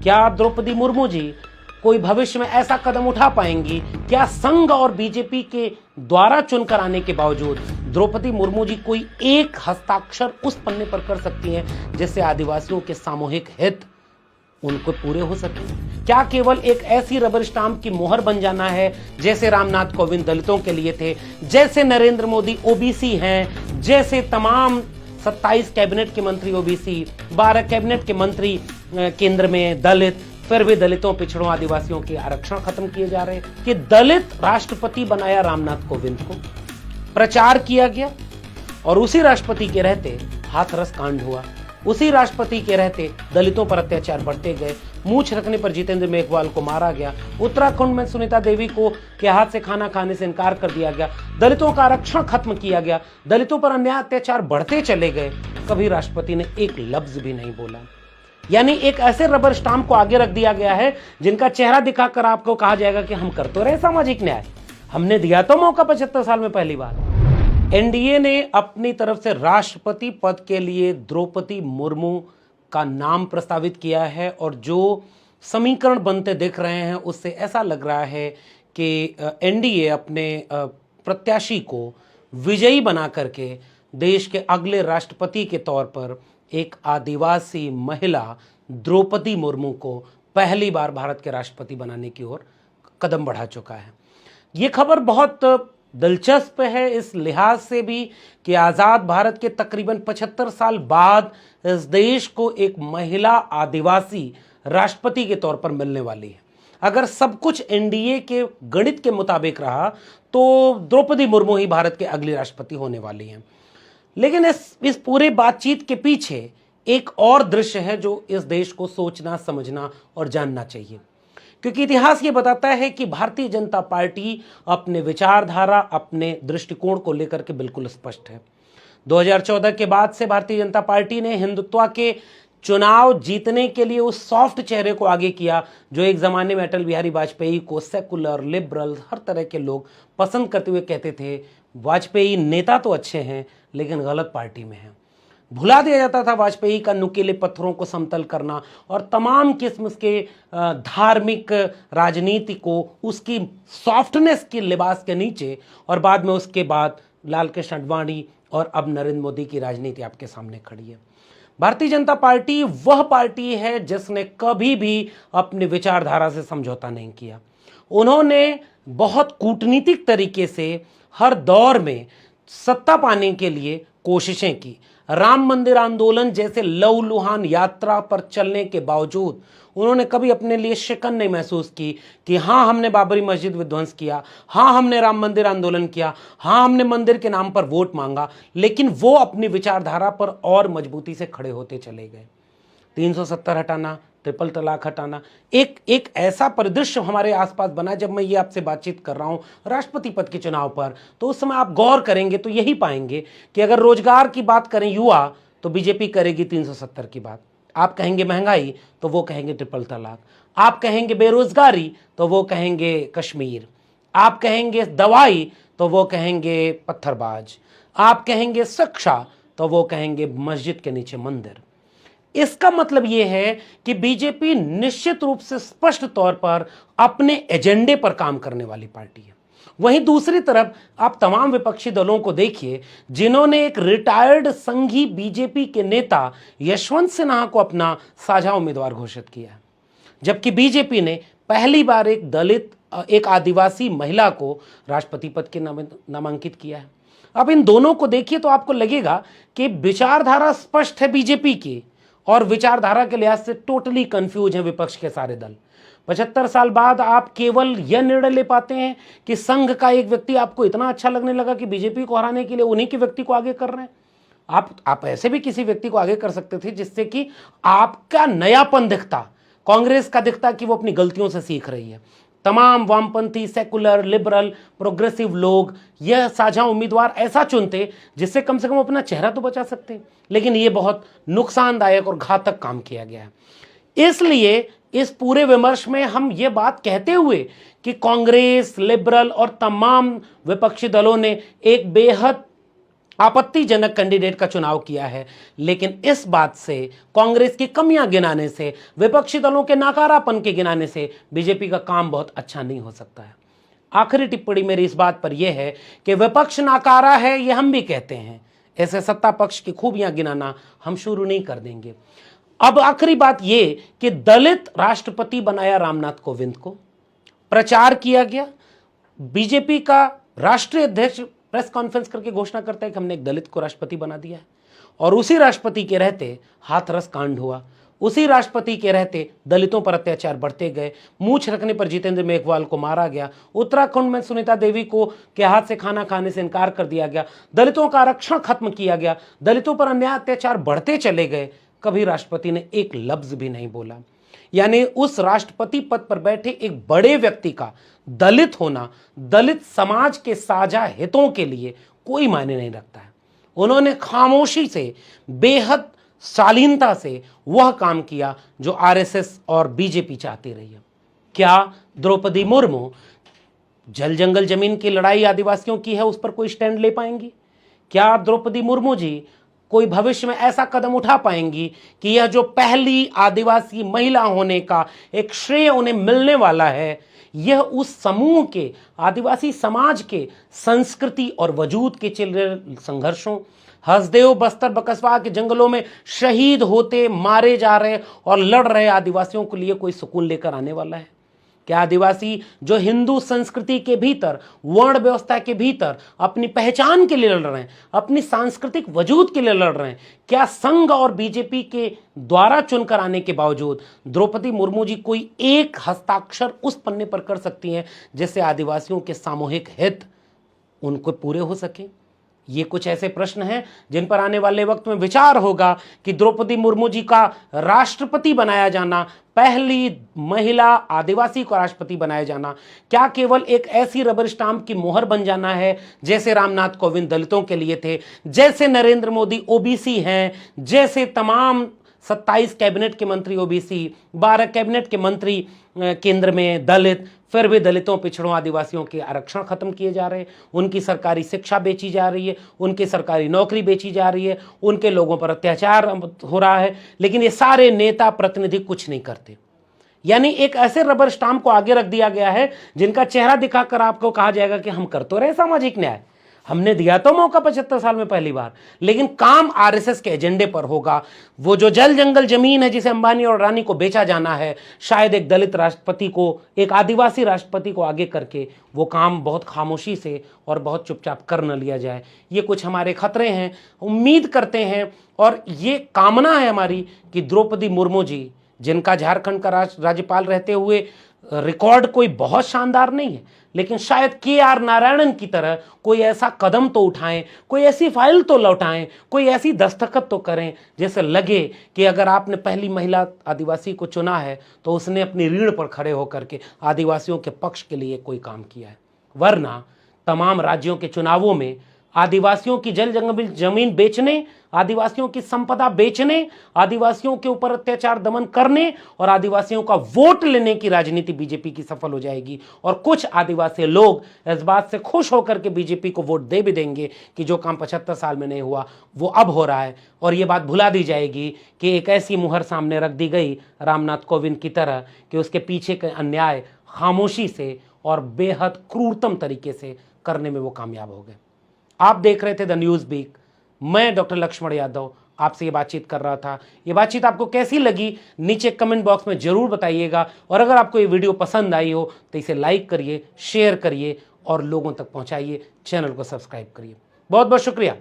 क्या द्रौपदी मुर्मू जी कोई भविष्य में ऐसा कदम उठा पाएंगी? क्या संघ और बीजेपी के द्वारा चुनकर आने के बावजूद द्रौपदी मुर्मू जी कोई एक हस्ताक्षर उस पन्ने पर कर सकती हैं जिससे आदिवासियों के सामूहिक हित उनको पूरे हो सके? क्या केवल एक ऐसी रबर स्टाम्प की मोहर बन जाना है जैसे रामनाथ कोविंद दलितों के लिए थे, जैसे नरेंद्र मोदी ओबीसी हैं, जैसे तमाम 27 कैबिनेट के मंत्री ओबीसी, 12 कैबिनेट के मंत्री केंद्र में दलित, फिर भी दलितों, पिछड़ों, आदिवासियों के आरक्षण खत्म किए जा रहे हैं कि दलित राष्ट्रपति बनाया रामनाथ कोविंद को, प्रचार किया गया और उसी राष्ट्रपति के रहते हाथरस कांड हुआ, उसी राष्ट्रपति के रहते दलितों पर अत्याचार बढ़ते गए, मूंछ रखने पर जितेंद्र मेघवाल को मारा गया, उत्तराखंड में सुनीता देवी को के हाथ से खाना खाने से इनकार कर दिया गया, दलितों का आरक्षण खत्म किया गया, दलितों पर अन्याय अत्याचार बढ़ते चले गए, कभी राष्ट्रपति ने एक लफ्ज भी नहीं बोला। यानी एक ऐसे रबर स्टाम्प को आगे रख दिया गया है जिनका चेहरा दिखाकर आपको कहा जाएगा कि हम कर तो रहे सामाजिक न्याय, हमने दिया तो मौका 75 साल में पहली बार। एनडीए ने अपनी तरफ से राष्ट्रपति पद के लिए द्रौपदी मुर्मू का नाम प्रस्तावित किया है और जो समीकरण बनते दिख रहे हैं उससे ऐसा लग रहा है कि एनडीए अपने प्रत्याशी को विजयी बना करके देश के अगले राष्ट्रपति के तौर पर एक आदिवासी महिला द्रौपदी मुर्मू को पहली बार भारत के राष्ट्रपति बनाने की ओर कदम बढ़ा चुका है। ये खबर बहुत दिलचस्प है इस लिहाज से भी कि आज़ाद भारत के तकरीबन 75 साल बाद इस देश को एक महिला आदिवासी राष्ट्रपति के तौर पर मिलने वाली है। अगर सब कुछ एनडीए के गणित के मुताबिक रहा तो द्रौपदी मुर्मू ही भारत के अगली राष्ट्रपति होने वाली हैं। लेकिन इस पूरे बातचीत के पीछे एक और दृश्य है जो इस देश को सोचना, समझना और जानना चाहिए, क्योंकि इतिहास ये बताता है कि भारतीय जनता पार्टी अपने विचारधारा, अपने दृष्टिकोण को लेकर के बिल्कुल स्पष्ट है। 2014 के बाद से भारतीय जनता पार्टी ने हिंदुत्व के चुनाव जीतने के लिए उस सॉफ्ट चेहरे को आगे किया जो एक जमाने में अटल बिहारी वाजपेयी को सेकुलर, लिबरल, हर तरह के लोग पसंद करते हुए कहते थे वाजपेयी नेता तो अच्छे हैं लेकिन गलत पार्टी में हैं। भुला दिया जाता था वाजपेयी का नुकीले पत्थरों को समतल करना और तमाम किस्म के धार्मिक राजनीति को उसकी सॉफ्टनेस के लिबास के नीचे, और बाद में उसके बाद लाल कृष्ण आडवाणी और अब नरेंद्र मोदी की राजनीति आपके सामने खड़ी है। भारतीय जनता पार्टी वह पार्टी है जिसने कभी भी अपनी विचारधारा से समझौता नहीं किया। उन्होंने बहुत कूटनीतिक तरीके से हर दौर में सत्ता पाने के लिए कोशिशें की। राम मंदिर आंदोलन जैसे लहूलुहान यात्रा पर चलने के बावजूद उन्होंने कभी अपने लिए शिकन नहीं महसूस की कि हाँ हमने बाबरी मस्जिद विध्वंस किया, हाँ हमने राम मंदिर आंदोलन किया, हाँ हमने मंदिर के नाम पर वोट मांगा, लेकिन वो अपनी विचारधारा पर और मजबूती से खड़े होते चले गए। 370 हटाना, ट्रिपल तलाक हटाना, एक ऐसा परिदृश्य हमारे आसपास बना। जब मैं ये आपसे बातचीत कर रहा हूँ राष्ट्रपति पद के चुनाव पर, तो उस समय आप गौर करेंगे तो यही पाएंगे कि अगर रोजगार की बात करें युवा तो बीजेपी करेगी 370 की बात, आप कहेंगे महंगाई तो वो कहेंगे ट्रिपल तलाक, आप कहेंगे बेरोजगारी तो वो कहेंगे कश्मीर, आप कहेंगे दवाई तो वो कहेंगे पत्थरबाज, आप कहेंगे शिक्षा तो वो कहेंगे मस्जिद के नीचे मंदिर। इसका मतलब यह है कि बीजेपी निश्चित रूप से स्पष्ट तौर पर अपने एजेंडे पर काम करने वाली पार्टी है। वहीं दूसरी तरफ आप तमाम विपक्षी दलों को देखिए जिन्होंने एक रिटायर्ड संघी बीजेपी के नेता यशवंत सिन्हा को अपना साझा उम्मीदवार घोषित किया है, जबकि बीजेपी ने पहली बार एक दलित, एक आदिवासी महिला को राष्ट्रपति पद के नामांकित किया है। अब इन दोनों को देखिए तो आपको लगेगा कि विचारधारा स्पष्ट है बीजेपी की और विचारधारा के लिहाज से टोटली कंफ्यूज है विपक्ष के सारे दल। 75 साल बाद आप केवल यह निर्णय ले पाते हैं कि संघ का एक व्यक्ति आपको इतना अच्छा लगने लगा कि बीजेपी को हराने के लिए उन्हीं के व्यक्ति को आगे कर रहे हैं। आप ऐसे भी किसी व्यक्ति को आगे कर सकते थे जिससे कि आपका नयापन दिखता, कांग्रेस का दिखता कि वो अपनी गलतियों से सीख रही है। तमाम वामपंथी, सेकुलर, लिबरल, प्रोग्रेसिव लोग यह साझा उम्मीदवार ऐसा चुनते जिससे कम से कम अपना चेहरा तो बचा सकते, लेकिन यह बहुत नुकसानदायक और घातक काम किया गया है। इसलिए इस पूरे विमर्श में हम ये बात कहते हुए कि कांग्रेस, लिबरल और तमाम विपक्षी दलों ने एक बेहद आपत्तिजनक कैंडिडेट का चुनाव किया है, लेकिन इस बात से, कांग्रेस की कमियां गिनाने से, विपक्षी दलों के नाकारापन के गिनाने से बीजेपी का काम बहुत अच्छा नहीं हो सकता है। आखिरी टिप्पणी मेरी इस बात पर यह है कि विपक्ष नाकारा है, यह हम भी कहते हैं, ऐसे सत्ता पक्ष की खूबियां गिनाना हम शुरू नहीं कर देंगे। अब आखिरी बात यह कि दलित राष्ट्रपति बनाया रामनाथ कोविंद को, प्रचार किया गया, बीजेपी का राष्ट्रीय अध्यक्ष प्रेस कॉन्फ्रेंस करके घोषणा करता है कि हमने एक दलित को राष्ट्रपति बना दिया है, और उसी राष्ट्रपति के रहते हाथरस कांड हुआ, उसी राष्ट्रपति के रहते दलितों पर अत्याचार बढ़ते गए, मूछ रखने पर जितेंद्र मेघवाल को मारा गया, उत्तराखंड में सुनीता देवी को के हाथ से खाना खाने से इनकार कर दिया गया, दलितों का आरक्षण खत्म किया गया, दलितों पर अन्याय अत्याचार बढ़ते चले गए, कभी राष्ट्रपति ने एक लफ्ज भी नहीं बोला। यानी उस राष्ट्रपति पद पर बैठे एक बड़े व्यक्ति का दलित होना दलित समाज के साझा हितों के लिए कोई मायने नहीं रखता है। उन्होंने खामोशी से, बेहद शालीनता से वह काम किया जो आरएसएस और बीजेपी चाहती रही है। क्या द्रौपदी मुर्मू जल जंगल जमीन की लड़ाई आदिवासियों की है, उस पर कोई स्टैंड ले पाएंगी? क्या द्रौपदी मुर्मू जी कोई भविष्य में ऐसा कदम उठा पाएंगी कि यह जो पहली आदिवासी महिला होने का एक श्रेय उन्हें मिलने वाला है, यह उस समूह के, आदिवासी समाज के संस्कृति और वजूद के चल रहे संघर्षों, हसदेव बस्तर बकसवा के जंगलों में शहीद होते, मारे जा रहे और लड़ रहे आदिवासियों के लिए कोई सुकून लेकर आने वाला है? क्या आदिवासी जो हिंदू संस्कृति के भीतर, वर्ण व्यवस्था के भीतर अपनी पहचान के लिए लड़ रहे हैं, अपनी सांस्कृतिक वजूद के लिए लड़ रहे हैं, क्या संघ और बीजेपी के द्वारा चुनकर आने के बावजूद द्रौपदी मुर्मू जी कोई एक हस्ताक्षर उस पन्ने पर कर सकती हैं जिससे आदिवासियों के सामूहिक हित उनको पूरे हो सके? ये कुछ ऐसे प्रश्न हैं जिन पर आने वाले वक्त में विचार होगा कि द्रौपदी मुर्मू जी का राष्ट्रपति बनाया जाना, पहली महिला आदिवासी को राष्ट्रपति बनाया जाना, क्या केवल एक ऐसी रबर स्टाम्प की मोहर बन जाना है जैसे रामनाथ कोविंद दलितों के लिए थे, जैसे नरेंद्र मोदी ओबीसी हैं, जैसे तमाम 27 कैबिनेट के मंत्री ओबीसी, 12 कैबिनेट के मंत्री केंद्र में दलित, फिर भी दलितों, पिछड़ों, आदिवासियों के आरक्षण खत्म किए जा रहे हैं, उनकी सरकारी शिक्षा बेची जा रही है, उनकी सरकारी नौकरी बेची जा रही है, उनके लोगों पर अत्याचार हो रहा है, लेकिन ये सारे नेता प्रतिनिधि कुछ नहीं करते। यानी एक ऐसे रबर स्टाम्प को आगे रख दिया गया है जिनका चेहरा दिखाकर आपको कहा जाएगा कि हम कर तो रहे सामाजिक न्याय, हमने दिया तो मौका 75 साल में पहली बार, लेकिन काम आरएसएस के एजेंडे पर होगा। वो जो जल जंगल जमीन है जिसे अंबानी और अडानी को बेचा जाना है, शायद एक दलित राष्ट्रपति को, एक आदिवासी राष्ट्रपति को आगे करके वो काम बहुत खामोशी से और बहुत चुपचाप कर न लिया जाए। ये कुछ हमारे खतरे हैं। उम्मीद करते हैं और ये कामना है हमारी कि द्रौपदी मुर्मू जी, जिनका झारखंड का राज्यपाल रहते हुए रिकॉर्ड कोई बहुत शानदार नहीं है, लेकिन शायद के.आर. नारायणन की तरह कोई ऐसा कदम तो उठाएं, कोई ऐसी फाइल तो लौटाएं, कोई ऐसी दस्तखत तो करें जैसे लगे कि अगर आपने पहली महिला आदिवासी को चुना है तो उसने अपनी रीढ़ पर खड़े होकर के आदिवासियों के पक्ष के लिए कोई काम किया है। वरना तमाम राज्यों के चुनावों में आदिवासियों की जल जंगल जमीन बेचने, आदिवासियों की संपदा बेचने, आदिवासियों के ऊपर अत्याचार दमन करने और आदिवासियों का वोट लेने की राजनीति बीजेपी की सफल हो जाएगी। और कुछ आदिवासी लोग इस बात से खुश होकर के बीजेपी को वोट दे भी देंगे कि जो काम 75 साल में नहीं हुआ वो अब हो रहा है। और ये बात भुला दी जाएगी कि एक ऐसी मुहर सामने रख दी गई रामनाथ कोविंद की तरह कि उसके पीछे के अन्याय खामोशी से और बेहद क्रूरतम तरीके से करने में वो कामयाब हो गए। आप देख रहे थे द न्यूज़ वीक। मैं डॉक्टर लक्ष्मण यादव आपसे ये बातचीत कर रहा था। ये बातचीत आपको कैसी लगी नीचे कमेंट बॉक्स में ज़रूर बताइएगा। और अगर आपको ये वीडियो पसंद आई हो तो इसे लाइक करिए, शेयर करिए और लोगों तक पहुंचाइए। चैनल को सब्सक्राइब करिए। बहुत बहुत शुक्रिया।